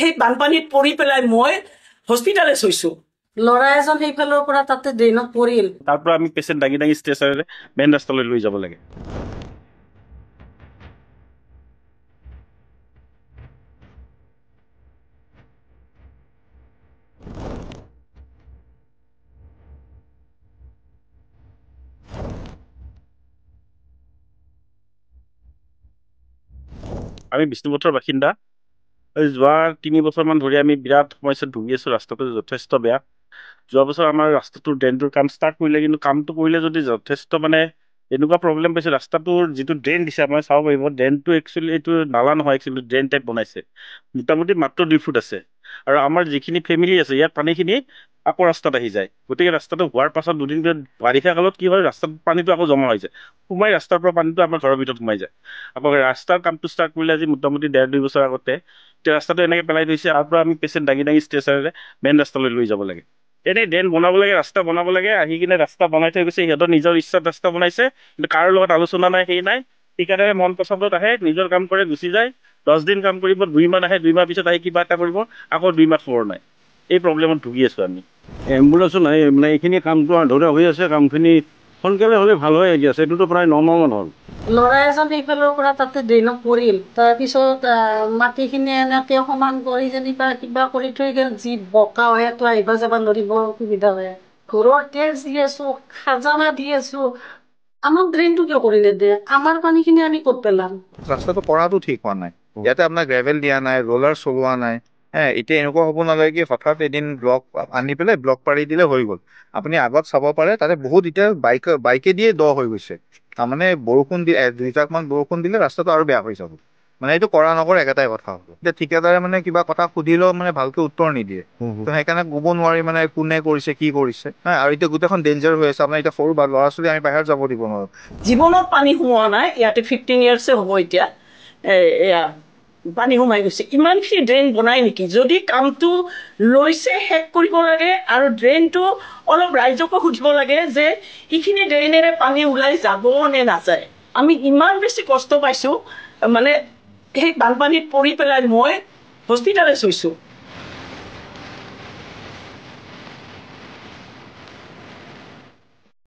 সেই বানপানীত পৰি পেলাই মই হস্পিটালাইজ হৈছোঁ। ল'ৰা এজন সেইফালৰ পৰা তাতে ড্ৰেইনত পৰিল। তাৰ পৰা আমি পেচেণ্ট দাঙি দাঙি ষ্ট্ৰেচাৰেৰে মেইন ৰাস্তালৈ লৈ যাব লাগে। আমি বিষ্ণুপথৰ বাসিন্দা। যোৱা 3 বছৰমান ধৰি আমি বিৰাট সমস্যাত ভুগি আছোঁ। ৰাস্তাটো যথেষ্ট বেয়া। যোৱা বছৰ আমাৰ ৰাস্তাটোৰ ড্ৰেইনটোৰ কাম ষ্টাৰ্ট কৰিলে, কিন্তু কামটো কৰিলে যদি যথেষ্ট এনেকুৱা প্ৰব্লেম পাইছে। ৰাস্তাটোৰ যিটো ড্ৰেইন দিছে আপুনি চাব পাৰিব, ড্ৰেইনটো একচুৱেলি এইটো নালা নহয়, একচুৱেলি ড্ৰেইন টাইপ বনাইছে। মোটামুটি মাত্ৰ 2 ফুট আছে, আৰু আমাৰ যিখিনি ফেমিলি আছে ইয়াত পানীখিনি আকৌ ৰাস্তাত আহি যায়। গতিকে ৰাস্তাটো হোৱাৰ পাছত 2 দিন বাৰিষা কালত কি হয়, ৰাস্তাত পানীটো আকৌ জমা হৈ যায়, সোমাই ৰাস্তাৰ পৰা পানীটো আমাৰ ঘৰৰ ভিতৰত সোমাই যায়। আকৌ ৰাস্তাৰ কামটো ষ্টাৰ্ট কৰিলে আজি মোটামুটি 1.5-2 বছৰ আগতে। এতিয়া ৰাস্তাটো এনেকৈ পেলাই থৈছে, তাৰ পৰা আমি পেচেণ্ট দাঙি দাঙি ষ্ট্ৰেচাৰেৰে মেইন ৰাস্তালৈ লৈ যাব লাগে। এনেই ড্ৰেইন বনাব লাগে, ৰাস্তা বনাব লাগে, আহি কিনে ৰাস্তা বনাই থৈ গৈছে। সিহঁতৰ নিজৰ ইচ্ছাত ৰাস্তা বনাইছে, কিন্তু কাৰো লগত আলোচনা নাই, সেই নাই। ঠিকাদাৰে মন পচন্দত আহে, নিজৰ কাম কৰে, গুচি যায়। 10 দিন কাম কৰিব, 2 মাহ আহে, 2 মাহ পিছত আহি কিবা এটা কৰিব, আকৌ 2 মাহ খবৰ নাই। এই প্ৰব্লেমত ভুগি আছোঁ আমি। এম্বুলেঞ্চো নাই, এইখিনি কামটো ধৰে হৈ আছে। কামখিনি সোনকালে হ'লে ভাল হৈ আহি আছে। এইটোতো প্ৰায় 9 মাহমান হ'ল। ল'ৰা এজন সেইফালৰ পৰা তাতে ড্ৰেইনত পৰিল। তাৰপিছত মাটিখিনি এনেকৈ সমান কৰি যেনিবা কিবা কৰি থৈ গ'ল। যি বোকা হয়, সেইটো আহিব যাব নোৱাৰিব, অসুবিধা হয়। ঘৰৰ টেক্স দি আছোঁ, খাজানা দি আছোঁ, আমাক ড্ৰেইনটো কিয় কৰি নিদিয়ে? আমাৰ পানীখিনি আমি ক'ত পেলাম? ৰাস্তাটো কৰাটো ঠিক হোৱা নাই। ইয়াতে আপোনাৰ গ্ৰেভেল দিয়া নাই, ৰোলাৰ চলোৱা নাই। এতিয়া এনেকুৱা হ'ব নালাগে কি হঠাৎ এদিন ব্লক আনি পেলাই ব্লক পাৰি দিলে হৈ গ'ল। আপুনি আগত চাব পাৰে, তাতে বহুত এতিয়া বাইকে দিয়ে দ হৈ গৈছে। তাৰমানে বৰষুণ দি 2 জাকমান বৰষুণ দিলে ৰাস্তাটো আৰু বেয়া হৈ যাব। এইটো কৰা নকৰা একেটাই কথা হ'ব। এতিয়া ঠিকাদাৰে কিবা কথা সুধিলেও ভালকে উত্তৰ নিদিয়ে। তো সেইকাৰণে ক'ব নোৱাৰি কোনে কৰিছে, কি কৰিছে। আৰু এতিয়া গোটেইখন ডেঞ্জাৰ হৈ আছে। আপোনাৰ এতিয়া সৰু ল'ৰা ছোৱালী আমি বাহিৰত যাব দিব নোৱাৰোঁ। জীৱনত পানী সোমোৱা নাই ইয়াতে। 15 ইয়াৰ্ছে হ'ব এতিয়া। এয়া পানী সোমাই গৈছে। ইমানখিনি ড্ৰেইন বনাই নেকি? যদি কামটো লৈছে শেষ কৰিব লাগে, আৰু ড্ৰেইনটো অলপ ৰাইজকো সুধিব লাগে যে এইখিনি ড্ৰেইনেৰে পানী ওলাই যাব নে নাযায়। আমি ইমান বেছি কষ্ট পাইছোঁ, সেই বানপানীত পৰি পেলাই মই হস্পিটালাইজ হৈছোঁ।